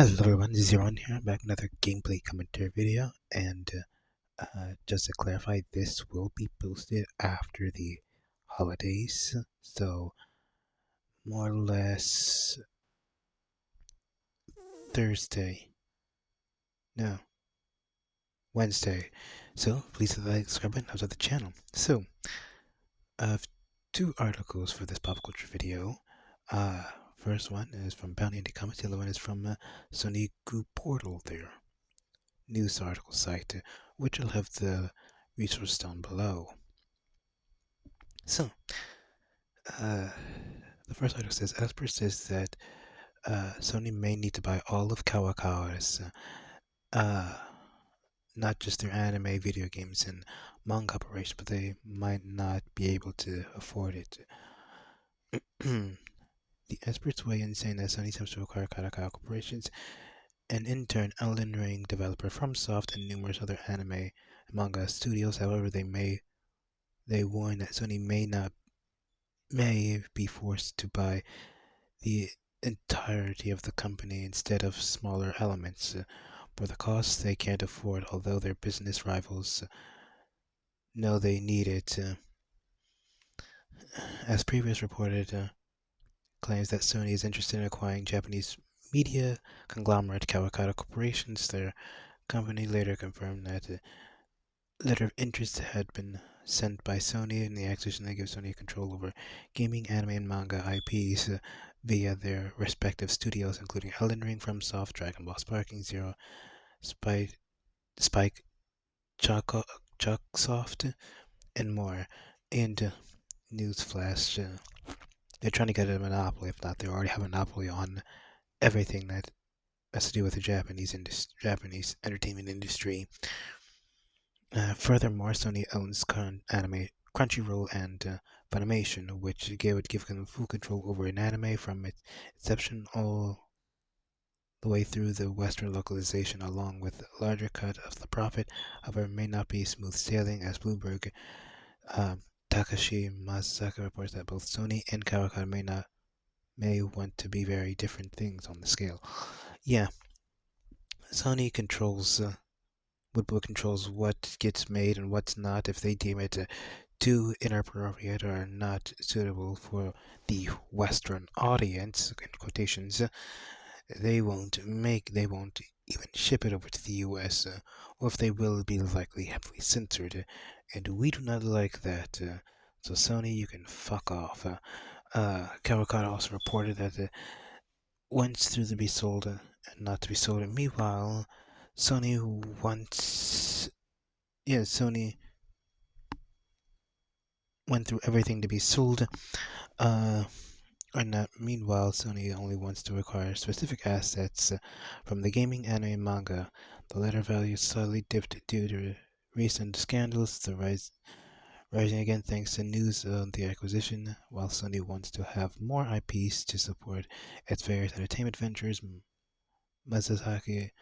Hello everyone, this is Yaron here, back with another gameplay commentary video, and just to clarify, this will be posted after the holidays, so more or less Thursday, no, Wednesday. So please hit the like, subscribe button, helps out the channel. So, I have two articles for this pop culture video. First one is from Bounty Indie Comics, the other one is from Sony Group Portal, their news article site, which will have the resource down below. So, uh, the first article says, experts says that Sony may need to buy all of Kawakawa's, uh, not just their anime, video games, and manga operations, but they might not be able to afford it. The experts weigh in saying that Sony seems to acquire Kadokawa corporations, and in turn, Elden Ring developer FromSoft and numerous other anime and manga studios. However, they warn that Sony may be forced to buy the entirety of the company instead of smaller elements. For the cost they can't afford, although their business rivals know they need it. As previous reported, claims that Sony is interested in acquiring Japanese media conglomerate Kawakata Corporations. Their company later confirmed that a letter of interest had been sent by Sony, and the acquisition that gives Sony control over gaming, anime, and manga IPs via their respective studios, including Elden Ring, FromSoft, Dragon Ball Sparking Zero, Spike Chunsoft, and more. And newsflash, they're trying to get a monopoly. If not, they already have a monopoly on everything that has to do with the Japanese entertainment industry. Furthermore, Sony owns anime Crunchyroll and Funimation, which would give them full control over an anime from its inception all the way through the Western localization, along with a larger cut of the profit. However, it may not be smooth sailing, as Bloomberg Takashi Masaka reports that both Sony and Kawakata may want to be very different things on the scale. Yeah, Sony controls Woodbook controls what gets made and what's not. If they deem it too inappropriate or not suitable for the Western audience, in quotations, they won't even ship it over to the US, or if they will, be likely heavily censored, and we do not like that. So Sony, you can fuck off. Kawakata also reported that it wants through to be sold and not to be sold. And meanwhile, Sony Sony went through everything to be sold. Uh, And meanwhile, Sony only wants to acquire specific assets from the gaming, anime, and manga. The latter value slightly dipped due to recent scandals, rising again thanks to news of the acquisition, while Sony wants to have more IPs to support its various entertainment ventures. Mazazaki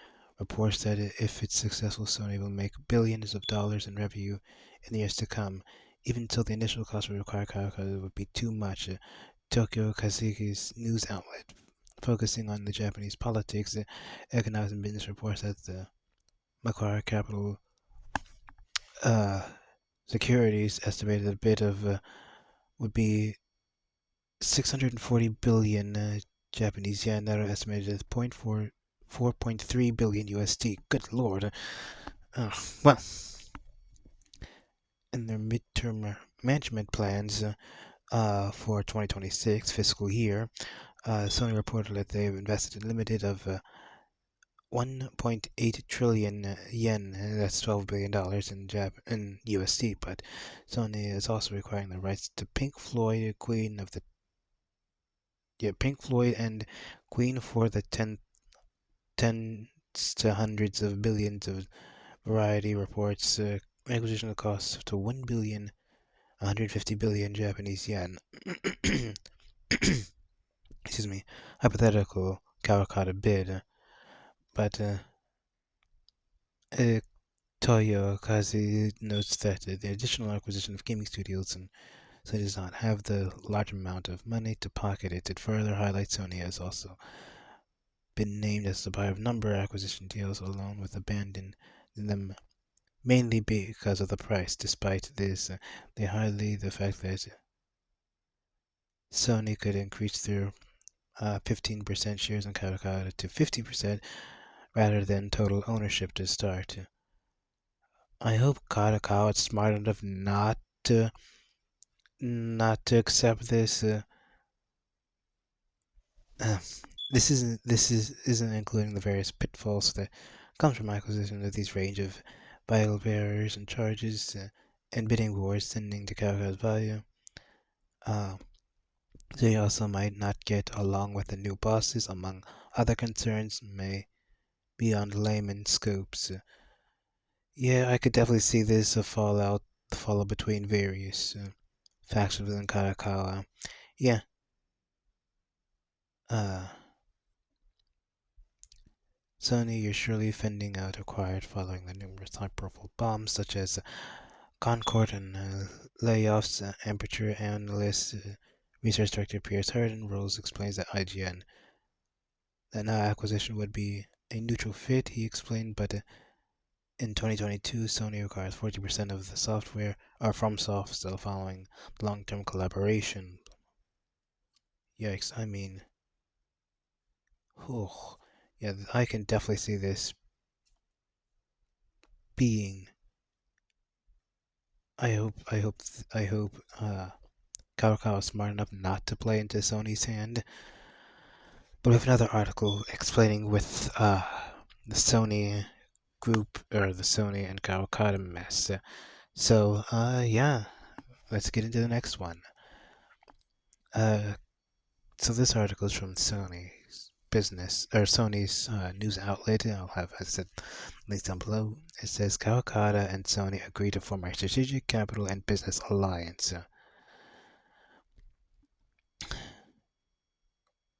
reports that if it's successful, Sony will make billions of dollars in revenue in the years to come. Even till the initial cost would require Kawakata would be too much. Tokyo Kazuki's news outlet, focusing on the Japanese politics, economics, and business, reports that the Macquarie Capital Securities estimated a bid of would be 640 billion Japanese yen. That are estimated at 4.3 billion USD. Good lord. Well, in their midterm management plans for 2026 fiscal year, Sony reported that they've invested a limited of 1.8 trillion yen, that's $12 billion in USD, but Sony is also requiring the rights to Pink Floyd and Queen for the tens to hundreds of billions of Variety reports acquisition costs to 150 billion Japanese yen. Excuse me, hypothetical Kawakata bid, but Toyokazu notes that the additional acquisition of gaming studios and so does not have the large amount of money to pocket it. It further highlights Sony as also been named as the buyer of number acquisition deals alone with abandon them mainly because of the price. Despite this, they highlight the fact that Sony could increase their 15% shares in kadokawa to 50% rather than total ownership to start. I hope kadokawa is smart enough to not to accept this. Uh, this isn't including the various pitfalls that comes from acquisition of these range of vital barriers and charges and bidding wars sending to kadokawa's value. Uh, they also might not get along with the new bosses, among other concerns may beyond layman scopes. Yeah, I could definitely see this a fallout between various factions within Kadokawa. Yeah, uh, Sony, you're surely fending out acquired following the numerous high-profile bombs such as Concord and layoffs. Aperture analyst, research director Pierce Harden Rose explains that IGN that now acquisition would be a neutral fit. He explained, but in 2022, Sony acquires 40% of the software or from Soft, still following long-term collaboration. Yikes! I mean, oh, yeah, I can definitely see this being. I hope Kadokawa is smart enough not to play into Sony's hand. But we have another article explaining with the Sony group or the Sony and Kadokawa mess. Yeah, let's get into the next one. Uh, so this article is from Sony's business or Sony's news outlet. I'll have, as I said, links down below. It says Kawakata and Sony agree to form a strategic capital and business alliance.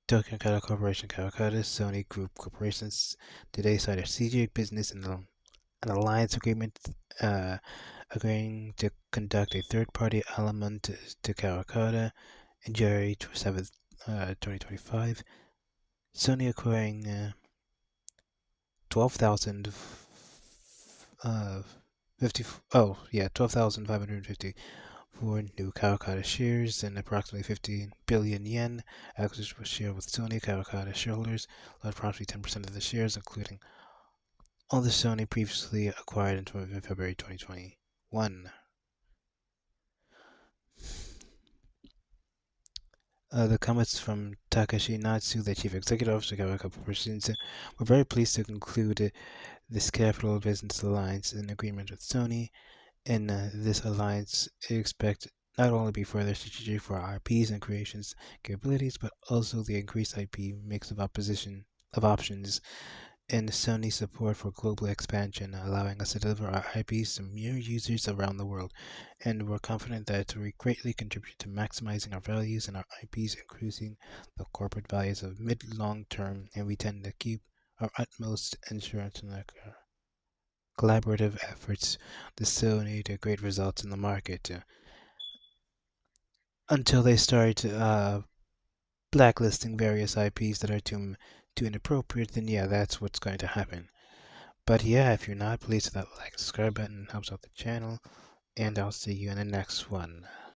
Tokyo Kata Corporation, Kawakata, Sony Group Corporations today signed a strategic business and an alliance agreement agreeing to conduct a third-party element to Kawakata in January 7th, 2025. Sony acquiring 12,000 50 12,550 for new Kawakata shares and approximately 15 billion yen. Acquisition was shared with Sony Kawakata shareholders, allowed approximately 10% of the shares, including all the Sony previously acquired in February 2021. The comments from Takashi Natsu, the chief executive officer of Kawakata Corporation, we're very pleased to conclude this capital business alliance in agreement with Sony. In this alliance, we expect not only be further strategic for our IPs and creations capabilities, but also the increased IP mix of options and Sony's support for global expansion, allowing us to deliver our IPs to more users around the world. And we're confident that it will greatly contribute to maximizing our values and our IPs, increasing the corporate values of mid-long term, and we tend to keep our utmost insurance in our collaborative efforts to Sony to great results in the market until they start blacklisting various IPs that are too inappropriate. Then yeah, that's what's going to happen. But yeah, if you're not, please hit that like subscribe button, helps out the channel, and I'll see you in the next one.